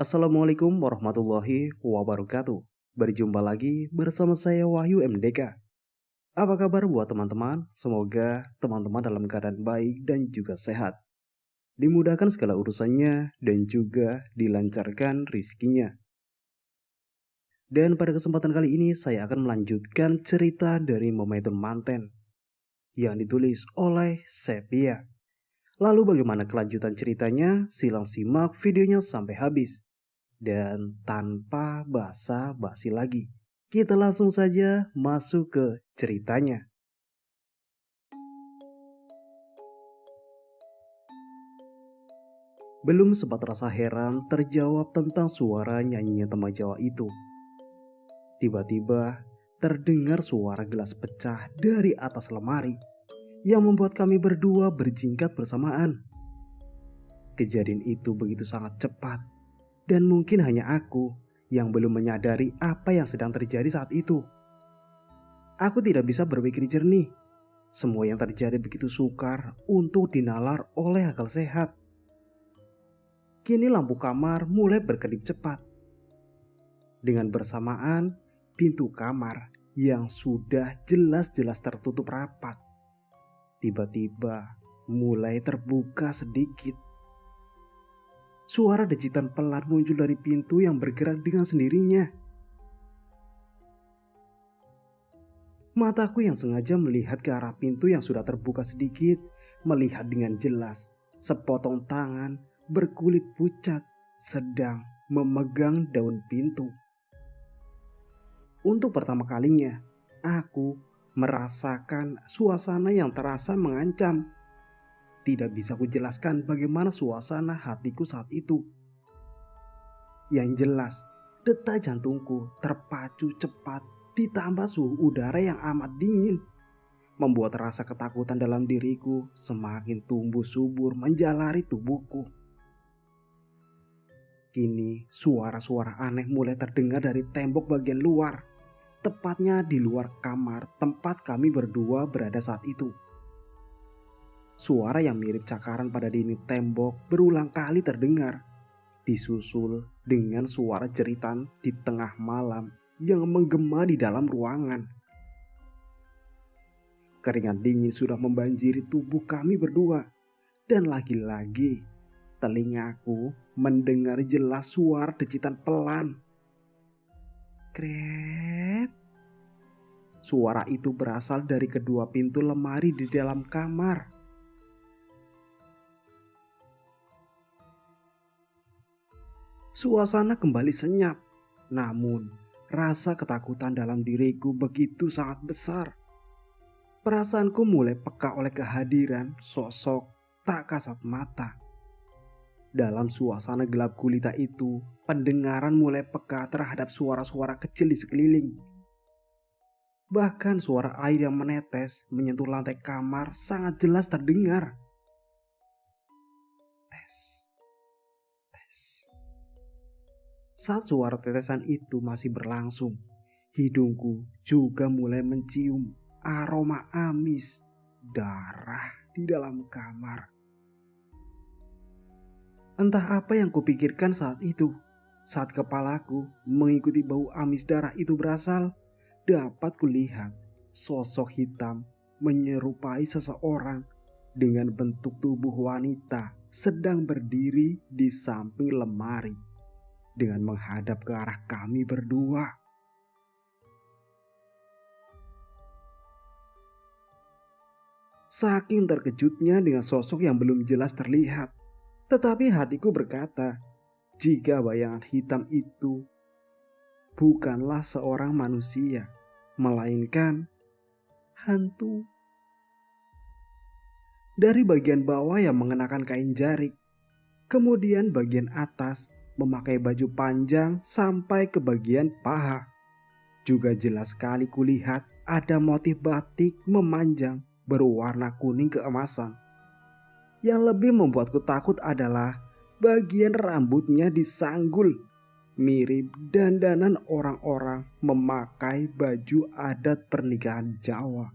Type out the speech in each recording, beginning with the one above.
Assalamualaikum warahmatullahi wabarakatuh. Berjumpa lagi bersama saya Wahyu MDK. Apa kabar buat teman-teman? Semoga teman-teman dalam keadaan baik dan juga sehat. Dimudahkan segala urusannya dan juga dilancarkan rizkinya. Dan pada kesempatan kali ini saya akan melanjutkan cerita dari Memaitun Manten yang ditulis oleh Sepia. Lalu bagaimana kelanjutan ceritanya? Silang simak videonya sampai habis. Dan tanpa basa-basi lagi, kita langsung saja masuk ke ceritanya. Belum sempat rasa heran terjawab tentang suara nyanyinya teman Jawa itu. Tiba-tiba terdengar suara gelas pecah dari atas lemari yang membuat kami berdua berjingkat bersamaan. Kejadian itu begitu sangat cepat dan mungkin hanya aku yang belum menyadari apa yang sedang terjadi saat itu. Aku tidak bisa berpikir jernih. Semua yang terjadi begitu sukar untuk dinalar oleh akal sehat. Kini lampu kamar mulai berkedip cepat. Dengan bersamaan, pintu kamar yang sudah jelas-jelas tertutup rapat tiba-tiba mulai terbuka sedikit. Suara dejitan pelan muncul dari pintu yang bergerak dengan sendirinya. Mataku yang sengaja melihat ke arah pintu yang sudah terbuka sedikit, melihat dengan jelas sepotong tangan berkulit pucat sedang memegang daun pintu. Untuk pertama kalinya, aku merasakan suasana yang terasa mengancam. Tidak bisa kujelaskan bagaimana suasana hatiku saat itu. Yang jelas, detak jantungku terpacu cepat ditambah suhu udara yang amat dingin, membuat rasa ketakutan dalam diriku semakin tumbuh subur menjalari tubuhku. Kini suara-suara aneh mulai terdengar dari tembok bagian luar, tepatnya di luar kamar tempat kami berdua berada saat itu. Suara yang mirip cakaran pada dinding tembok berulang kali terdengar, disusul dengan suara jeritan di tengah malam yang menggema di dalam ruangan. Keringat dingin sudah membanjiri tubuh kami berdua, dan lagi-lagi telingaku mendengar jelas suara dejitan pelan. Kret. Suara itu berasal dari kedua pintu lemari di dalam kamar. Suasana kembali senyap, namun rasa ketakutan dalam diriku begitu sangat besar. Perasaanku mulai peka oleh kehadiran sosok tak kasat mata. Dalam suasana gelap gulita itu, pendengaran mulai peka terhadap suara-suara kecil di sekeliling. Bahkan suara air yang menetes menyentuh lantai kamar sangat jelas terdengar. Tes, tes. Saat suara tetesan itu masih berlangsung, hidungku juga mulai mencium aroma amis darah di dalam kamar. Entah apa yang kupikirkan saat itu. Saat kepalaku mengikuti bau amis darah itu berasal, dapat kulihat sosok hitam menyerupai seseorang dengan bentuk tubuh wanita sedang berdiri di samping lemari dengan menghadap ke arah kami berdua. Saking terkejutnya dengan sosok yang belum jelas terlihat, tetapi hatiku berkata, jika bayangan hitam itu bukanlah seorang manusia, melainkan hantu. Dari bagian bawah yang mengenakan kain jarik, kemudian bagian atas memakai baju panjang sampai ke bagian paha. Juga jelas sekali kulihat ada motif batik memanjang berwarna kuning keemasan. Yang lebih membuatku takut adalah bagian rambutnya disanggul, mirip dandanan orang-orang memakai baju adat pernikahan Jawa.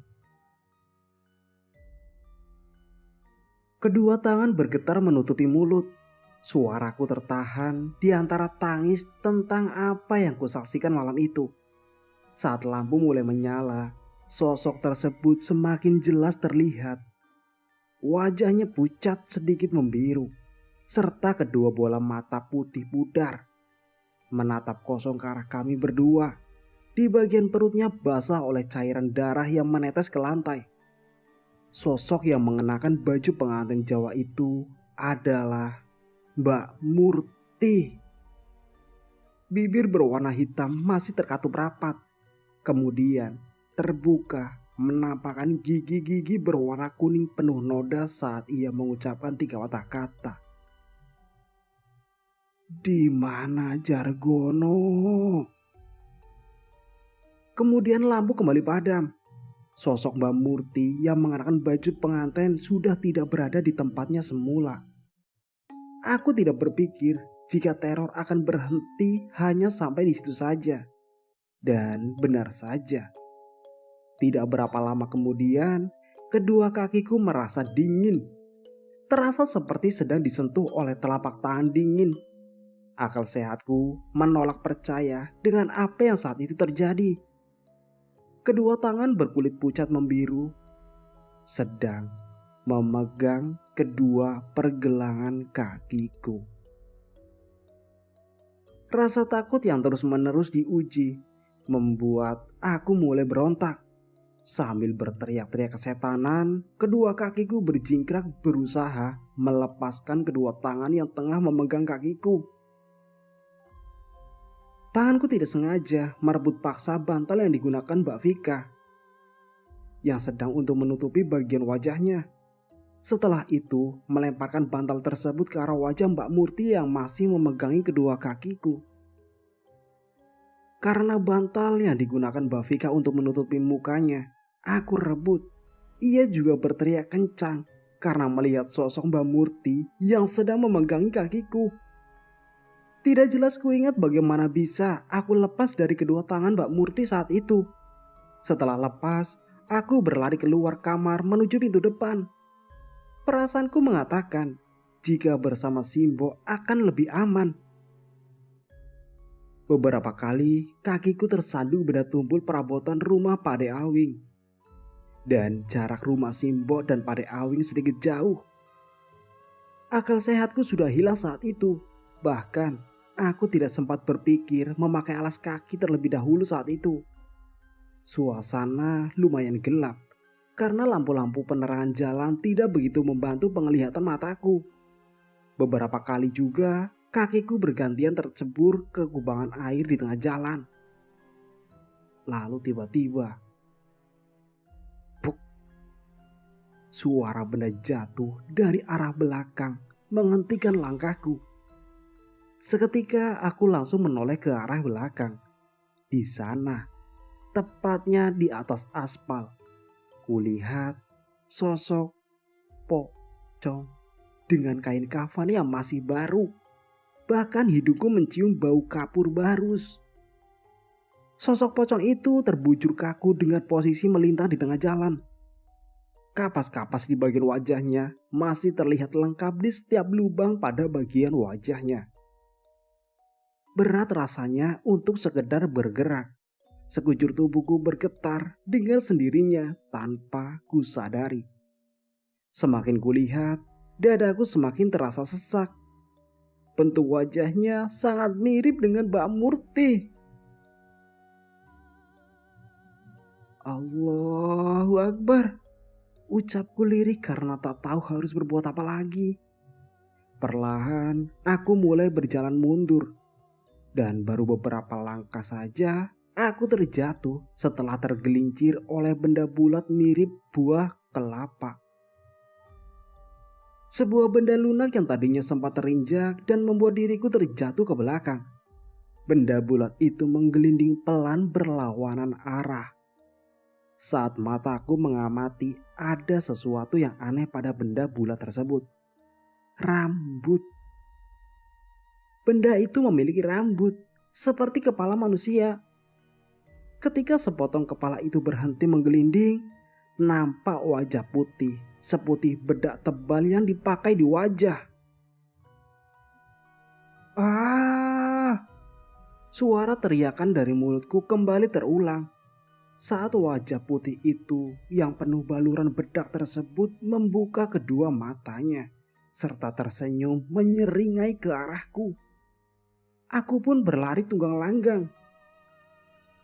Kedua tangan bergetar menutupi mulut, Suaraku tertahan di antara tangis tentang apa yang kusaksikan malam itu. Saat lampu mulai menyala, sosok tersebut semakin jelas terlihat. Wajahnya pucat sedikit membiru, serta kedua bola mata putih pudar. Menatap kosong ke arah kami berdua. Di bagian perutnya basah oleh cairan darah yang menetes ke lantai. Sosok yang mengenakan baju pengantin Jawa itu adalah Mbak Murti. Bibir berwarna hitam masih terkatup rapat. Kemudian terbuka menampakkan gigi-gigi berwarna kuning penuh noda saat ia mengucapkan 3 patah kata. Di mana Jargono? Kemudian lampu kembali padam. Sosok Mbak Murti yang mengenakan baju pengantin sudah tidak berada di tempatnya semula. Aku tidak berpikir jika teror akan berhenti hanya sampai di situ saja. Dan benar saja. Tidak berapa lama kemudian, kedua kakiku merasa dingin. Terasa seperti sedang disentuh oleh telapak tangan dingin. Akal sehatku menolak percaya dengan apa yang saat itu terjadi. Kedua tangan berkulit pucat membiru sedang memegang kedua pergelangan kakiku. Rasa takut yang terus-menerus diuji membuat aku mulai berontak. Sambil berteriak-teriak kesetanan, kedua kakiku berjingkrak berusaha melepaskan kedua tangan yang tengah memegang kakiku. Tanganku tidak sengaja merebut paksa bantal yang digunakan Mbak Vika yang sedang untuk menutupi bagian wajahnya. Setelah itu melemparkan bantal tersebut ke arah wajah Mbak Murti yang masih memegangi kedua kakiku. Karena bantal yang digunakan Mbak Vika untuk menutupi mukanya, aku rebut. Ia juga berteriak kencang karena melihat sosok Mbak Murti yang sedang memegangi kakiku. Tidak jelas kuingat bagaimana bisa aku lepas dari kedua tangan Mbak Murti saat itu. Setelah lepas, aku berlari keluar kamar menuju pintu depan. Perasaanku mengatakan jika bersama Simbo akan lebih aman. Beberapa kali kakiku tersandung benda tumpul perabotan rumah Pade Awing. Dan jarak rumah Simbo dan Pade Awing sedikit jauh. Akal sehatku sudah hilang saat itu. Bahkan aku tidak sempat berpikir memakai alas kaki terlebih dahulu saat itu. Suasana lumayan gelap karena lampu-lampu penerangan jalan tidak begitu membantu penglihatan mataku. Beberapa kali juga kakiku bergantian tercebur ke kubangan air di tengah jalan. Lalu tiba-tiba, buk, suara benda jatuh dari arah belakang menghentikan langkahku. Seketika aku langsung menoleh ke arah belakang. Di sana, tepatnya di atas aspal, kulihat sosok pocong dengan kain kafan yang masih baru. Bahkan hidungku mencium bau kapur barus. Sosok pocong itu terbujur kaku dengan posisi melintang di tengah jalan. Kapas-kapas di bagian wajahnya masih terlihat lengkap di setiap lubang pada bagian wajahnya. Berat rasanya untuk sekedar bergerak. Sekujur tubuhku bergetar dengan sendirinya tanpa kusadari. Semakin kulihat, dadaku semakin terasa sesak. Bentuk wajahnya sangat mirip dengan Mbak Murti. Allahu Akbar. Ucapku lirik karena tak tahu harus berbuat apa lagi. Perlahan aku mulai berjalan mundur. Dan baru beberapa langkah saja aku terjatuh setelah tergelincir oleh benda bulat mirip buah kelapa. Sebuah benda lunak yang tadinya sempat terinjak dan membuat diriku terjatuh ke belakang. Benda bulat itu menggelinding pelan berlawanan arah. Saat mataku mengamati, ada sesuatu yang aneh pada benda bulat tersebut. Rambut. Benda itu memiliki rambut seperti kepala manusia. Ketika sepotong kepala itu berhenti menggelinding, nampak wajah putih seputih bedak tebal yang dipakai di wajah. Ah! Suara teriakan dari mulutku kembali terulang saat wajah putih itu yang penuh baluran bedak tersebut membuka kedua matanya serta tersenyum menyeringai ke arahku. Aku pun berlari tunggang langgang.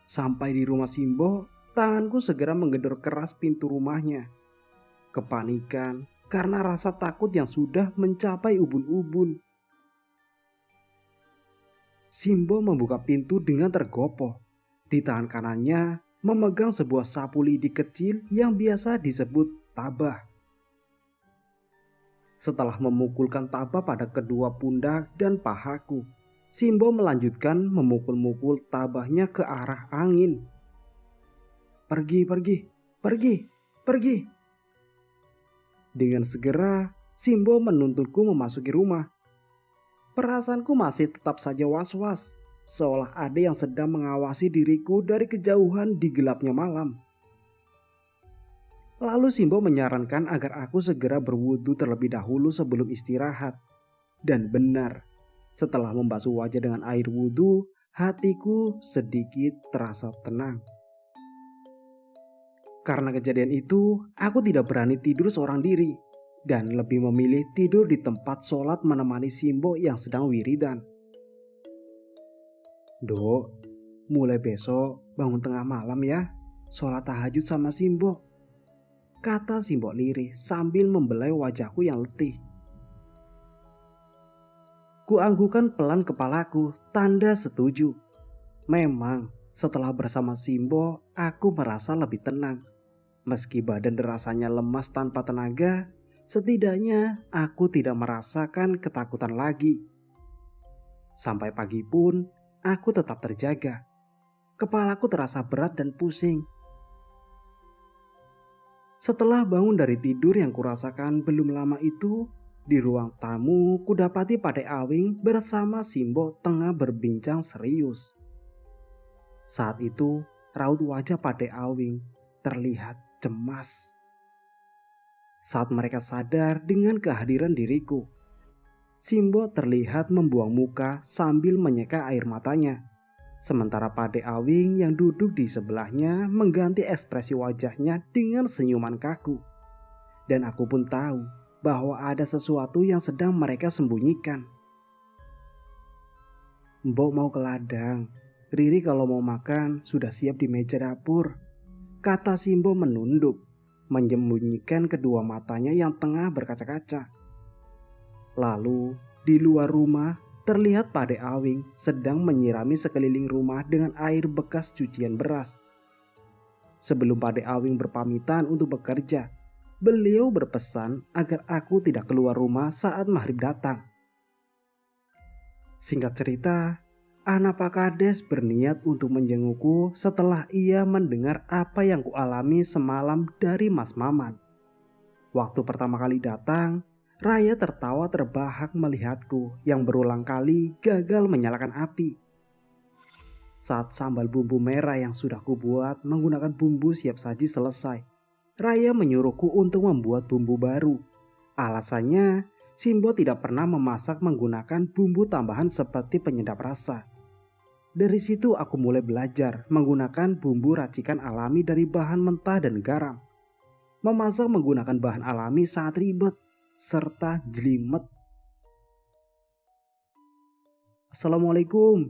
Sampai di rumah Simbo, tanganku segera menggedor keras pintu rumahnya. Kepanikan karena rasa takut yang sudah mencapai ubun-ubun. Simbo membuka pintu dengan tergopoh. Di tangan kanannya memegang sebuah sapu lidi kecil yang biasa disebut tabah. Setelah memukulkan tabah pada kedua pundak dan pahaku, Simbo melanjutkan memukul-mukul tabahnya ke arah angin. Pergi, pergi, pergi, pergi. Dengan segera, Simbo menuntunku memasuki rumah. Perasaanku masih tetap saja was-was, seolah ada yang sedang mengawasi diriku dari kejauhan di gelapnya malam. Lalu Simbo menyarankan agar aku segera berwudu terlebih dahulu sebelum istirahat. Dan benar, setelah membasuh wajah dengan air wudu, hatiku sedikit terasa tenang. Karena kejadian itu, aku tidak berani tidur seorang diri dan lebih memilih tidur di tempat sholat menemani Simbo yang sedang wiridan. Dok, mulai besok bangun tengah malam ya, sholat tahajud sama Simbo, kata Simbo lirih sambil membelai wajahku yang letih. Kuanggukan pelan kepalaku, tanda setuju. Memang, setelah bersama Simbo, aku merasa lebih tenang. Meski badan rasanya lemas tanpa tenaga, setidaknya aku tidak merasakan ketakutan lagi. Sampai pagi pun, aku tetap terjaga. Kepalaku terasa berat dan pusing. Setelah bangun dari tidur yang kurasakan belum lama itu, di ruang tamu kudapati Pade Awing bersama Simbo tengah berbincang serius. Saat itu, raut wajah Pade Awing terlihat cemas. Saat mereka sadar dengan kehadiran diriku, Simbo terlihat membuang muka sambil menyeka air matanya. Sementara Pade Awing yang duduk di sebelahnya mengganti ekspresi wajahnya dengan senyuman kaku. Dan aku pun tahu bahwa ada sesuatu yang sedang mereka sembunyikan. Mbok mau ke ladang. Riri kalau mau makan sudah siap di meja dapur, kata Simbo menunduk, menyembunyikan kedua matanya yang tengah berkaca-kaca. Lalu di luar rumah terlihat Pade Awing sedang menyirami sekeliling rumah dengan air bekas cucian beras. Sebelum Pade Awing berpamitan untuk bekerja, beliau berpesan agar aku tidak keluar rumah saat maghrib datang. Singkat cerita, anak Pak Kades berniat untuk menjengukku setelah ia mendengar apa yang kualami semalam dari Mas Maman. Waktu pertama kali datang, Raya tertawa terbahak melihatku yang berulang kali gagal menyalakan api. Saat sambal bumbu merah yang sudah kubuat menggunakan bumbu siap saji selesai, Raya menyuruhku untuk membuat bumbu baru. Alasannya, Simbo tidak pernah memasak menggunakan bumbu tambahan seperti penyedap rasa. Dari situ aku mulai belajar menggunakan bumbu racikan alami dari bahan mentah dan garam. Memasak menggunakan bahan alami sangat ribet serta jelimet. Assalamualaikum.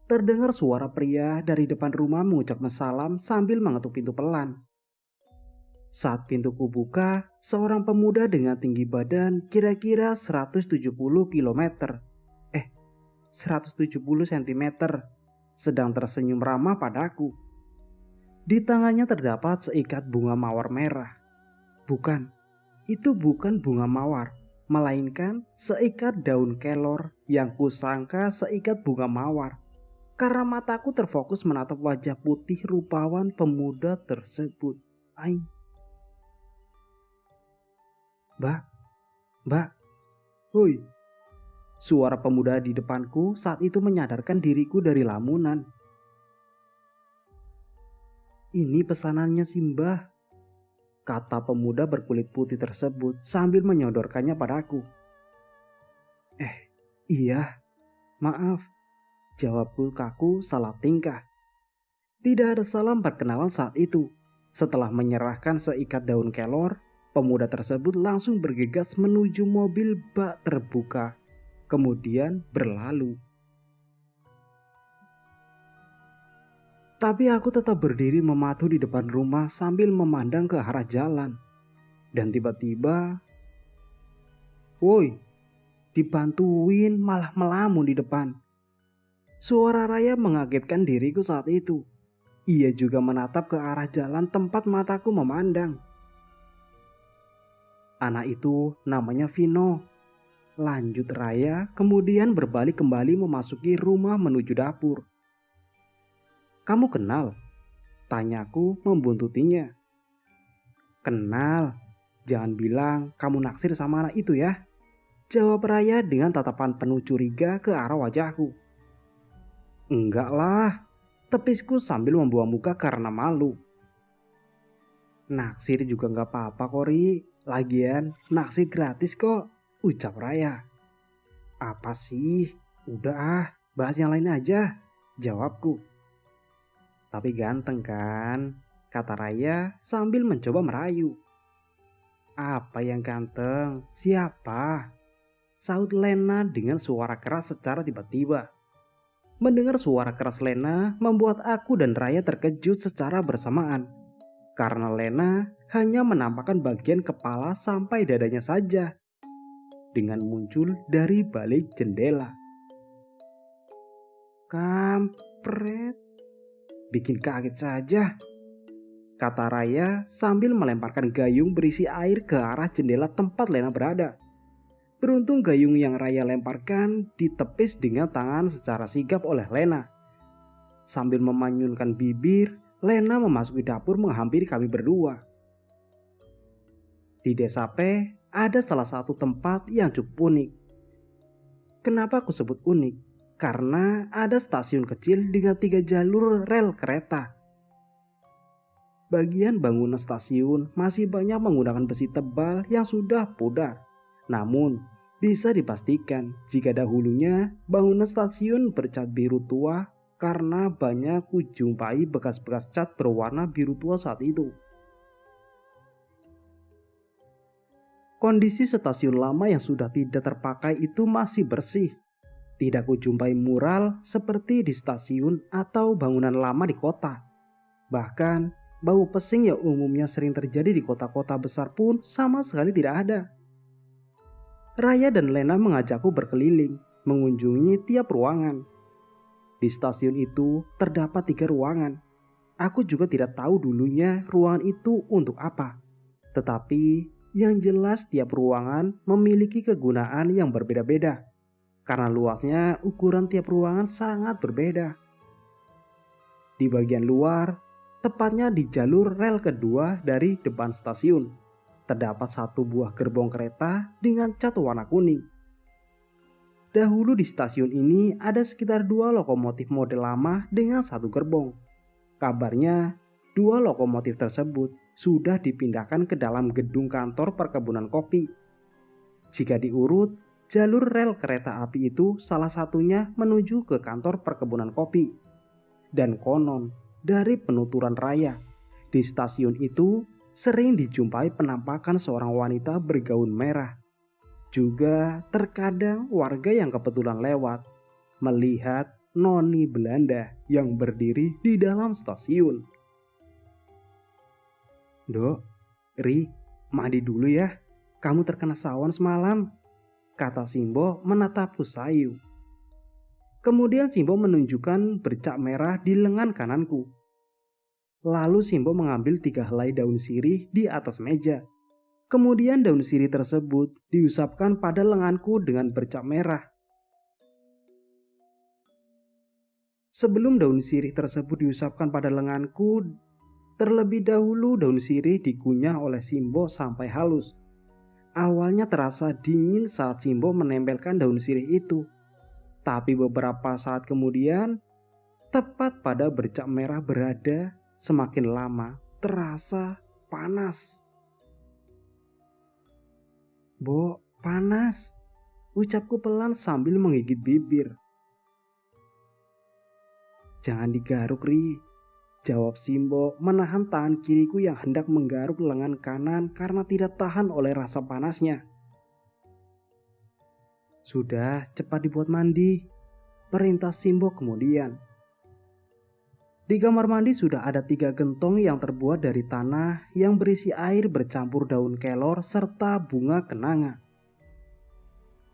Terdengar suara pria dari depan rumah mengucapkan salam sambil mengetuk pintu pelan. Saat pintuku buka, seorang pemuda dengan tinggi badan kira-kira 170 km, 170 cm, sedang tersenyum ramah padaku. Di tangannya terdapat seikat bunga mawar merah. Bukan, itu bukan bunga mawar, melainkan seikat daun kelor yang kusangka seikat bunga mawar. Karena mataku terfokus menatap wajah putih rupawan pemuda tersebut. Aing. Mbak, woi. Suara pemuda di depanku saat itu menyadarkan diriku dari lamunan. Ini pesanannya si Mbah, kata pemuda berkulit putih tersebut sambil menyodorkannya padaku. Iya, maaf, jawabku kaku salah tingkah. Tidak ada salam perkenalan saat itu. Setelah menyerahkan seikat daun kelor, pemuda tersebut langsung bergegas menuju mobil bak terbuka, kemudian berlalu. Tapi aku tetap berdiri mematuh di depan rumah sambil memandang ke arah jalan. Dan tiba-tiba, woi, dibantuin malah melamun di depan. Suara Raya mengagetkan diriku saat itu. Ia juga menatap ke arah jalan tempat mataku memandang. Anak itu namanya Vino. Lanjut Raya, kemudian berbalik kembali memasuki rumah menuju dapur. Kamu kenal? Tanyaku membuntutinya. Kenal, jangan bilang kamu naksir sama anak itu ya. Jawab Raya dengan tatapan penuh curiga ke arah wajahku. Enggak lah, tepisku sambil membuang muka karena malu. Naksir juga gak apa-apa Kori, lagian naksir gratis kok, ucap Raya. Apa sih? Udah ah, bahas yang lain aja, jawabku. Tapi ganteng kan? Kata Raya sambil mencoba merayu. Apa yang ganteng? Siapa? Saut Lena dengan suara keras secara tiba-tiba. Mendengar suara keras Lena membuat aku dan Raya terkejut secara bersamaan. Karena Lena hanya menampakkan bagian kepala sampai dadanya saja. Dengan muncul dari balik jendela. Kampret. Bikin kaget saja, kata Raya sambil melemparkan gayung berisi air ke arah jendela tempat Lena berada. Beruntung gayung yang Raya lemparkan ditepis dengan tangan secara sigap oleh Lena. Sambil memanyunkan bibir, Lena memasuki dapur menghampiri kami berdua. Di desa P ada salah satu tempat yang cukup unik. Kenapa aku sebut unik? Karena ada stasiun kecil dengan 3 jalur rel kereta. Bagian bangunan stasiun masih banyak menggunakan besi tebal yang sudah pudar. Namun, bisa dipastikan jika dahulunya bangunan stasiun bercat biru tua karena banyak kujumpai bekas-bekas cat berwarna biru tua saat itu. Kondisi stasiun lama yang sudah tidak terpakai itu masih bersih. Tidak kujumpai mural seperti di stasiun atau bangunan lama di kota. Bahkan, bau pesing yang umumnya sering terjadi di kota-kota besar pun sama sekali tidak ada. Raya dan Lena mengajakku berkeliling, mengunjungi tiap ruangan. Di stasiun itu terdapat 3 ruangan. Aku juga tidak tahu dulunya ruangan itu untuk apa. Tetapi yang jelas tiap ruangan memiliki kegunaan yang berbeda-beda. Karena luasnya ukuran tiap ruangan sangat berbeda. Di bagian luar, tepatnya di jalur rel kedua dari depan stasiun, terdapat 1 buah gerbong kereta dengan cat warna kuning. Dahulu di stasiun ini ada sekitar 2 lokomotif model lama dengan 1 gerbong. Kabarnya 2 lokomotif tersebut sudah dipindahkan ke dalam gedung kantor perkebunan kopi. Jika diurut, jalur rel kereta api itu salah satunya menuju ke kantor perkebunan kopi. Dan konon, dari penuturan Raya, di stasiun itu sering dijumpai penampakan seorang wanita bergaun merah. Juga terkadang warga yang kebetulan lewat melihat noni Belanda yang berdiri di dalam stasiun. Dok, Ri, mandi dulu ya. Kamu terkena sawan semalam, kata Simbo menatapku sayu. Kemudian Simbo menunjukkan bercak merah di lengan kananku. Lalu Simbo mengambil 3 helai daun sirih di atas meja. Kemudian daun sirih tersebut diusapkan pada lenganku dengan bercak merah. Sebelum daun sirih tersebut diusapkan pada lenganku, terlebih dahulu daun sirih dikunyah oleh Simbo sampai halus. Awalnya terasa dingin saat Simbo menempelkan daun sirih itu. Tapi beberapa saat kemudian, tepat pada bercak merah berada, semakin lama terasa panas. Bo, panas, ucapku pelan sambil menggigit bibir. Jangan digaruk, Ri, jawab Simbo menahan tangan kiriku yang hendak menggaruk lengan kanan karena tidak tahan oleh rasa panasnya. Sudah, cepat dibuat mandi, perintah Simbo kemudian. Di kamar mandi sudah ada 3 gentong yang terbuat dari tanah yang berisi air bercampur daun kelor serta bunga kenanga.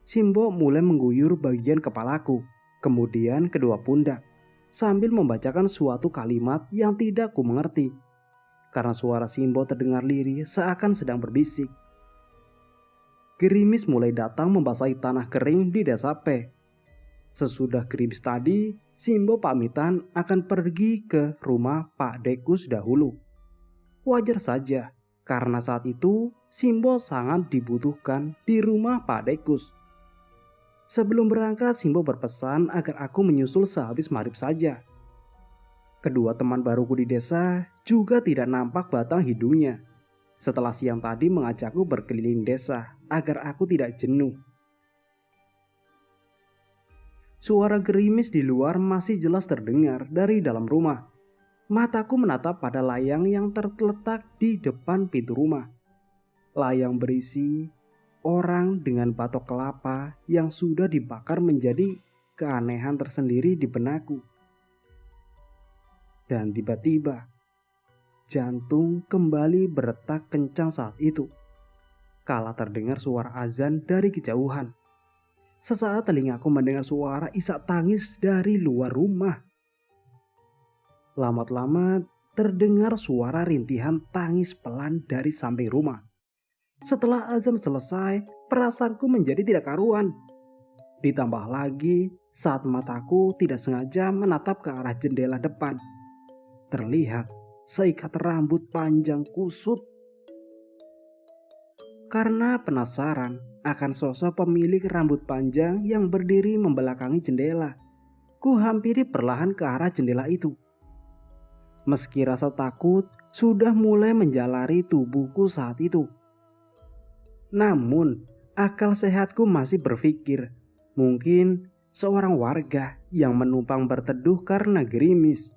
Simbo mulai mengguyur bagian kepalaku, kemudian kedua pundak, sambil membacakan suatu kalimat yang tidak ku mengerti, karena suara Simbo terdengar lirih seakan sedang berbisik. Gerimis mulai datang membasahi tanah kering di desa P. Sesudah gerimis tadi, Simbo pamitan akan pergi ke rumah Pak Dekus dahulu. Wajar saja, karena saat itu Simbo sangat dibutuhkan di rumah Pak Dekus. Sebelum berangkat, Simbo berpesan agar aku menyusul sehabis maghrib saja. Kedua teman baruku di desa juga tidak nampak batang hidungnya. Setelah siang tadi mengajakku berkeliling desa agar aku tidak jenuh. Suara gerimis di luar masih jelas terdengar dari dalam rumah. Mataku menatap pada layang yang terletak di depan pintu rumah. Layang berisi orang dengan batok kelapa yang sudah dibakar menjadi keanehan tersendiri di benakku. Dan tiba-tiba, jantung kembali berdetak kencang saat itu. Kala terdengar suara azan dari kejauhan. Sesaat telingaku mendengar suara isak tangis dari luar rumah. Lambat-lambat terdengar suara rintihan tangis pelan dari samping rumah. Setelah azan selesai, perasaanku menjadi tidak karuan. Ditambah lagi saat mataku tidak sengaja menatap ke arah jendela depan. Terlihat seikat rambut panjang kusut. Karena penasaran akan sosok pemilik rambut panjang yang berdiri membelakangi jendela, ku hampiri perlahan ke arah jendela itu. Meski rasa takut sudah mulai menjalari tubuhku saat itu, namun akal sehatku masih berpikir mungkin seorang warga yang menumpang berteduh karena gerimis.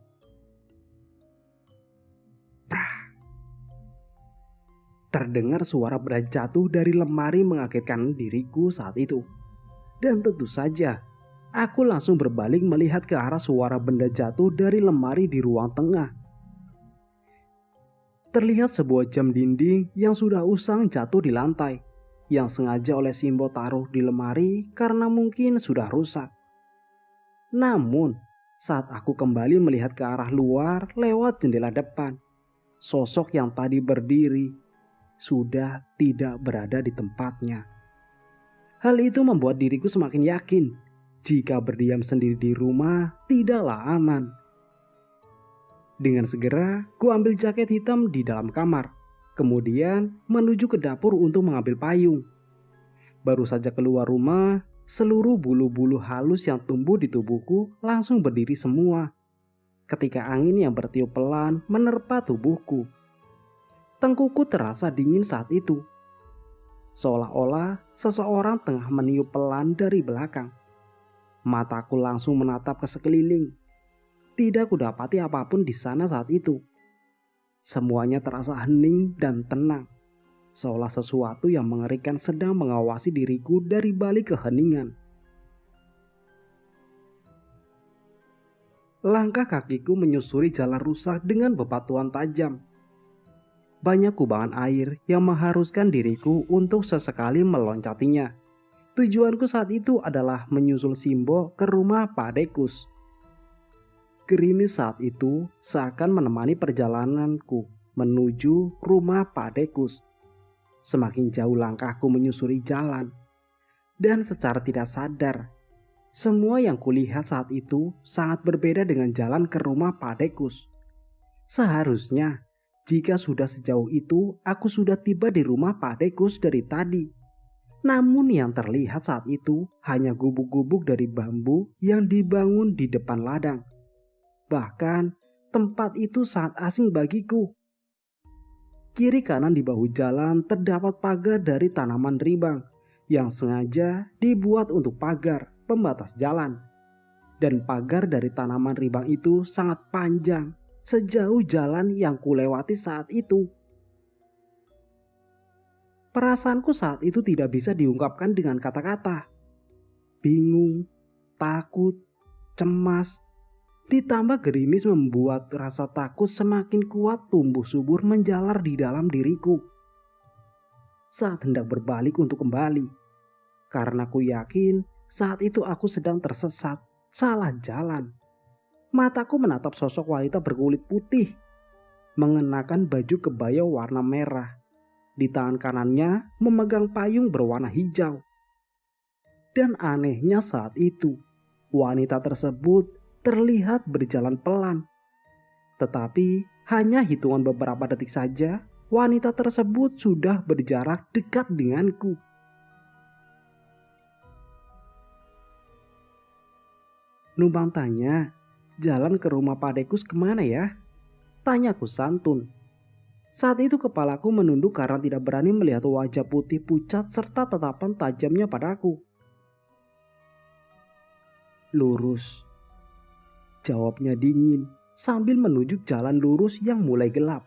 Terdengar suara benda jatuh dari lemari mengagetkan diriku saat itu. Dan tentu saja, aku langsung berbalik melihat ke arah suara benda jatuh dari lemari di ruang tengah. Terlihat sebuah jam dinding yang sudah usang jatuh di lantai, yang sengaja oleh Simbo taruh di lemari karena mungkin sudah rusak. Namun, saat aku kembali melihat ke arah luar lewat jendela depan, sosok yang tadi berdiri sudah tidak berada di tempatnya. Hal itu membuat diriku semakin yakin jika berdiam sendiri di rumah tidaklah aman. Dengan segera, ku ambil jaket hitam di dalam kamar, kemudian menuju ke dapur untuk mengambil payung. Baru saja keluar rumah, seluruh bulu-bulu halus yang tumbuh di tubuhku langsung berdiri semua. Ketika angin yang bertiup pelan menerpa tubuhku, tengkuku terasa dingin saat itu. Seolah-olah seseorang tengah meniup pelan dari belakang. Mataku langsung menatap ke sekeliling. Tidak kudapati apapun di sana saat itu. Semuanya terasa hening dan tenang. Seolah sesuatu yang mengerikan sedang mengawasi diriku dari balik keheningan. Langkah kakiku menyusuri jalan rusak dengan bebatuan tajam. Banyak kubangan air yang mengharuskan diriku untuk sesekali meloncatinya. Tujuanku saat itu adalah menyusul Simbo ke rumah Pak Dekus. Gerimis saat itu seakan menemani perjalananku menuju rumah Pak Dekus. Semakin jauh langkahku menyusuri jalan, dan secara tidak sadar, semua yang kulihat saat itu sangat berbeda dengan jalan ke rumah Pak Dekus. Seharusnya jika sudah sejauh itu, aku sudah tiba di rumah Pak Dekus dari tadi. Namun yang terlihat saat itu hanya gubuk-gubuk dari bambu yang dibangun di depan ladang. Bahkan tempat itu sangat asing bagiku. Kiri kanan di bahu jalan terdapat pagar dari tanaman ribang yang sengaja dibuat untuk pagar pembatas jalan. Dan pagar dari tanaman ribang itu sangat panjang, sejauh jalan yang kulewati saat itu. Perasaanku saat itu tidak bisa diungkapkan dengan kata-kata. Bingung, takut, cemas, ditambah gerimis membuat rasa takut semakin kuat tumbuh subur menjalar di dalam diriku. Saat hendak berbalik untuk kembali, karena ku yakin saat itu aku sedang tersesat, salah jalan. Mataku menatap sosok wanita berkulit putih, mengenakan baju kebaya warna merah. Di tangan kanannya memegang payung berwarna hijau. Dan anehnya saat itu, wanita tersebut terlihat berjalan pelan. Tetapi hanya hitungan beberapa detik saja, wanita tersebut sudah berjarak dekat denganku. Numpang tanya, jalan ke rumah Pak Dekus kemana ya? Tanyaku santun. Saat itu kepalaku menunduk karena tidak berani melihat wajah putih pucat serta tatapan tajamnya padaku. Lurus, jawabnya dingin sambil menunjuk jalan lurus yang mulai gelap.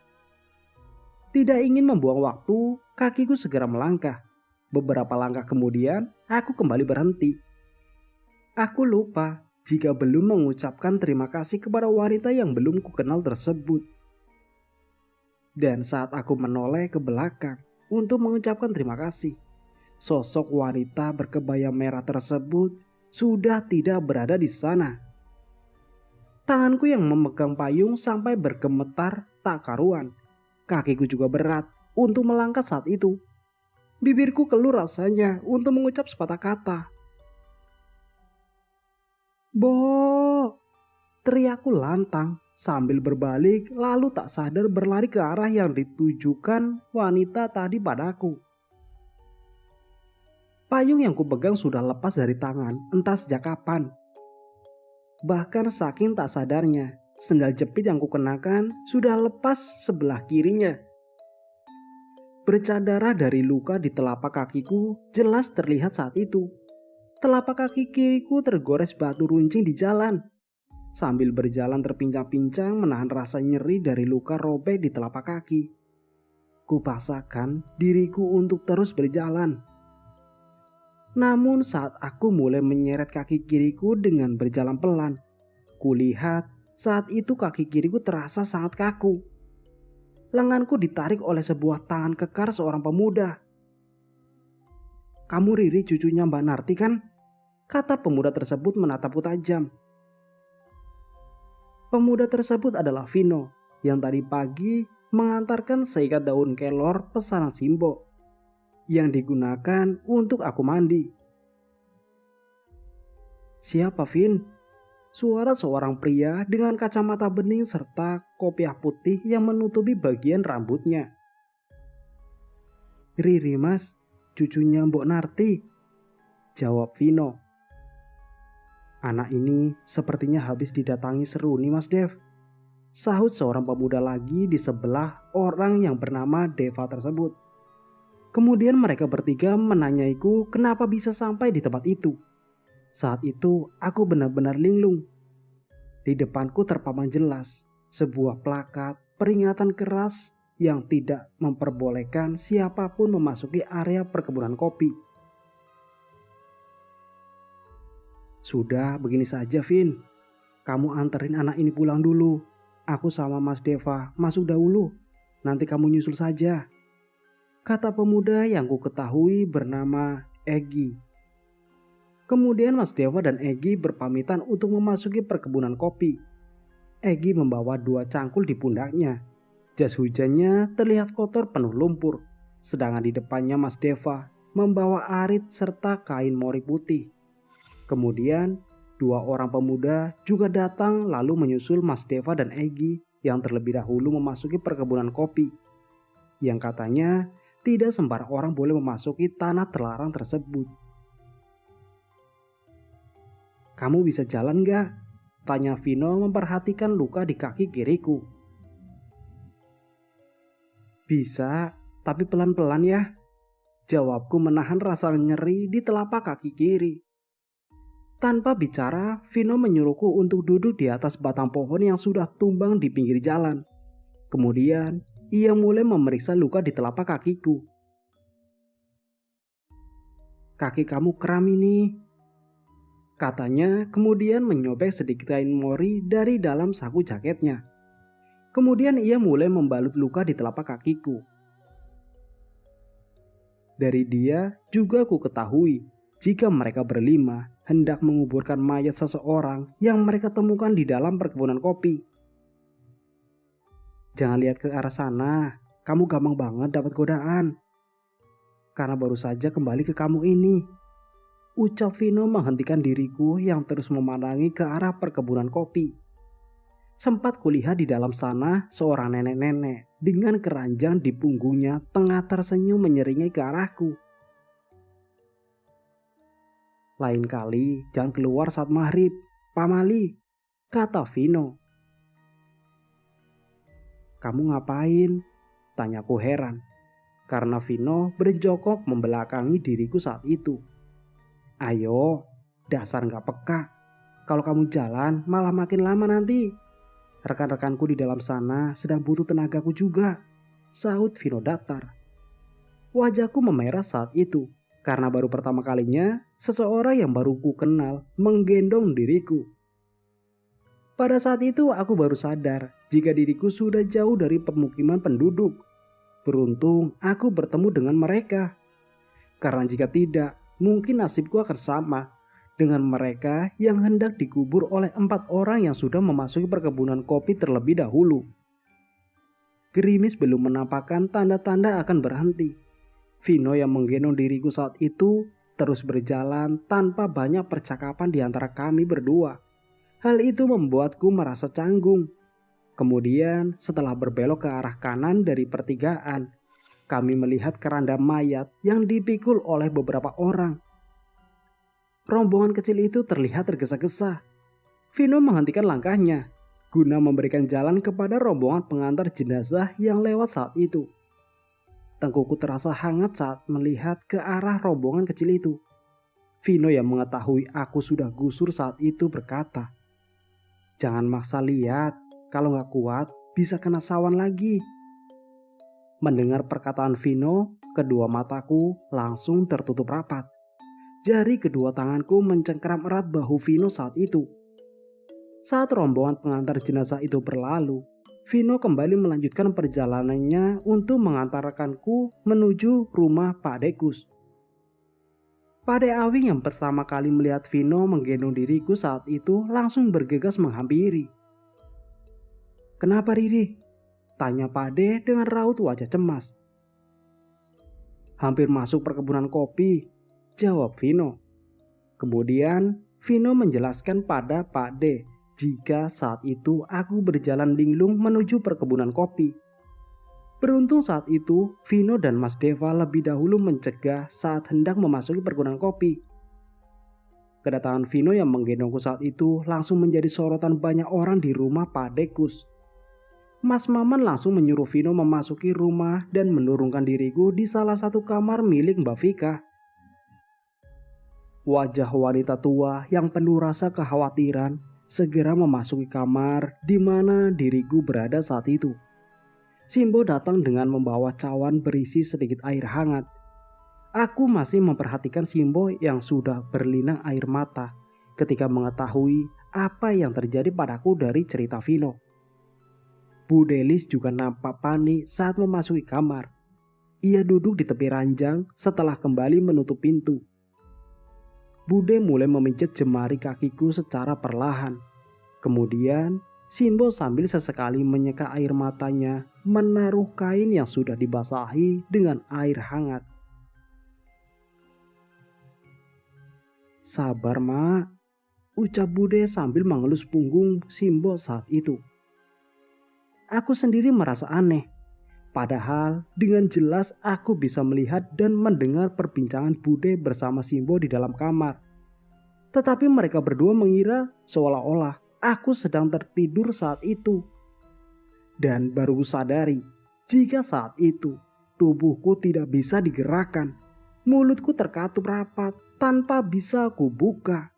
Tidak ingin membuang waktu, kakiku segera melangkah. Beberapa langkah kemudian, aku kembali berhenti. Aku lupa jika belum mengucapkan terima kasih kepada wanita yang belum kukenal tersebut. Dan saat aku menoleh ke belakang untuk mengucapkan terima kasih, sosok wanita berkebaya merah tersebut sudah tidak berada di sana. Tanganku yang memegang payung sampai bergemetar tak karuan. Kakiku juga berat untuk melangkah saat itu. Bibirku keluh rasanya untuk mengucap sepatah kata. "Bo!" teriakku lantang sambil berbalik lalu tak sadar berlari ke arah yang ditujukan wanita tadi padaku. Payung yang kupegang sudah lepas dari tangan entah sejak kapan. Bahkan saking tak sadarnya, sendal jepit yang kukenakan sudah lepas sebelah kirinya. Bercak darah dari luka di telapak kakiku jelas terlihat saat itu. Telapak kaki kiriku tergores batu runcing di jalan. Sambil berjalan terpincang-pincang menahan rasa nyeri dari luka robek di telapak kaki. Kupaksakan diriku untuk terus berjalan. Namun saat aku mulai menyeret kaki kiriku dengan berjalan pelan, kulihat saat itu kaki kiriku terasa sangat kaku. Lenganku ditarik oleh sebuah tangan kekar seorang pemuda. "Kamu Riri, cucunya Mbak Narti kan?" kata pemuda tersebut menatapku tajam. Pemuda tersebut adalah Vino yang tadi pagi mengantarkan seikat daun kelor pesanan Simbo yang digunakan untuk aku mandi. "Siapa, Vin?" Suara seorang pria dengan kacamata bening serta kopiah putih yang menutupi bagian rambutnya. "Riri mas, cucunya Mbok Narti," jawab Vino. "Anak ini sepertinya habis didatangi seruni Mas Dev," sahut seorang pemuda lagi di sebelah orang yang bernama Deva tersebut. Kemudian mereka bertiga menanyaiku kenapa bisa sampai di tempat itu. Saat itu aku benar-benar linglung. Di depanku terpampang jelas sebuah plakat peringatan keras yang tidak memperbolehkan siapapun memasuki area perkebunan kopi. "Sudah, begini saja Vin. Kamu anterin anak ini pulang dulu. Aku sama Mas Deva masuk dahulu. Nanti kamu nyusul saja," kata pemuda yang ku ketahui bernama Egi. Kemudian Mas Deva dan Egi berpamitan untuk memasuki perkebunan kopi. Egi membawa 2 cangkul di pundaknya. Jas hujannya terlihat kotor penuh lumpur. Sedangkan di depannya Mas Deva membawa arit serta kain mori putih. Kemudian 2 orang pemuda juga datang lalu menyusul Mas Deva dan Egi yang terlebih dahulu memasuki perkebunan kopi. Yang katanya tidak sembarang orang boleh memasuki tanah terlarang tersebut. "Kamu bisa jalan gak?" tanya Vino memperhatikan luka di kaki kiriku. "Bisa, tapi pelan-pelan ya," Jawabku menahan rasa nyeri di telapak kaki kiri. Tanpa bicara, Vino menyuruhku untuk duduk di atas batang pohon yang sudah tumbang di pinggir jalan. Kemudian, ia mulai memeriksa luka di telapak kakiku. "Kaki kamu kram ini," katanya, kemudian menyobek sedikit kain mori dari dalam saku jaketnya. Kemudian ia mulai membalut luka di telapak kakiku. Dari dia juga ku ketahui jika mereka berlima hendak menguburkan mayat seseorang yang mereka temukan di dalam perkebunan kopi. "Jangan lihat ke arah sana, kamu gampang banget dapat godaan. Karena baru saja kembali ke kamu ini," ucap Vino menghentikan diriku yang terus memandangi ke arah perkebunan kopi. Sempat kulihat di dalam sana seorang nenek-nenek dengan keranjang di punggungnya tengah tersenyum menyeringai ke arahku. "Lain kali jangan keluar saat maghrib, pamali," kata Vino. "Kamu ngapain?" tanyaku heran, karena Vino berjongkok membelakangi diriku saat itu. "Ayo, dasar gak peka. Kalau kamu jalan malah makin lama nanti. Rekan-rekanku di dalam sana sedang butuh tenagaku juga," sahut Vino datar. Wajahku memerah saat itu, karena baru pertama kalinya seseorang yang baru ku kenal menggendong diriku. Pada saat itu aku baru sadar jika diriku sudah jauh dari pemukiman penduduk. Beruntung aku bertemu dengan mereka. Karena jika tidak, mungkin nasibku akan sama dengan mereka yang hendak dikubur oleh 4 orang yang sudah memasuki perkebunan kopi terlebih dahulu. Gerimis belum menampakkan tanda-tanda akan berhenti. Vino yang menggendong diriku saat itu terus berjalan tanpa banyak percakapan di antara kami berdua. Hal itu membuatku merasa canggung. Kemudian setelah berbelok ke arah kanan dari pertigaan, kami melihat keranda mayat yang dipikul oleh beberapa orang. Rombongan kecil itu terlihat tergesa-gesa. Vino menghentikan langkahnya guna memberikan jalan kepada rombongan pengantar jenazah yang lewat saat itu. Tengkuku terasa hangat saat melihat ke arah rombongan kecil itu. Vino yang mengetahui aku sudah gusur saat itu berkata, "Jangan maksa lihat, kalau gak kuat bisa kena sawan lagi." Mendengar perkataan Vino, kedua mataku langsung tertutup rapat. Jari kedua tanganku mencengkram erat bahu Vino saat itu. Saat rombongan pengantar jenazah itu berlalu, Vino kembali melanjutkan perjalanannya untuk mengantarkanku menuju rumah Pak Dekus. Pak De Awing yang pertama kali melihat Vino menggendong diriku saat itu langsung bergegas menghampiri. "Kenapa Riri?" tanya Pak De dengan raut wajah cemas. "Hampir masuk perkebunan kopi," jawab Vino. Kemudian Vino menjelaskan pada Pak De jika saat itu aku berjalan linglung menuju perkebunan kopi. Beruntung saat itu Vino dan Mas Deva lebih dahulu mencegah saat hendak memasuki perkebunan kopi. Kedatangan Vino yang menggendongku saat itu langsung menjadi sorotan banyak orang di rumah Pak Dekus. Mas Maman langsung menyuruh Vino memasuki rumah dan menurunkan diriku di salah satu kamar milik Mbak Vika. Wajah wanita tua yang penuh rasa kekhawatiran segera memasuki kamar di mana diriku berada saat itu. Simbo datang dengan membawa cawan berisi sedikit air hangat. Aku masih memperhatikan Simbo yang sudah berlinang air mata ketika mengetahui apa yang terjadi padaku dari cerita Vino. Bu Delis juga nampak panik saat memasuki kamar. Ia duduk di tepi ranjang setelah kembali menutup pintu. Bude mulai memijat jemari kakiku secara perlahan. Kemudian Simbo sambil sesekali menyeka air matanya menaruh kain yang sudah dibasahi dengan air hangat. "Sabar Mak," ucap Bude sambil mengelus punggung Simbo saat itu. Aku sendiri merasa aneh. Padahal dengan jelas aku bisa melihat dan mendengar perbincangan Bude bersama Simbo di dalam kamar. Tetapi mereka berdua mengira seolah-olah aku sedang tertidur saat itu. Dan baru sadari jika saat itu tubuhku tidak bisa digerakkan. Mulutku terkatup rapat tanpa bisa kubuka.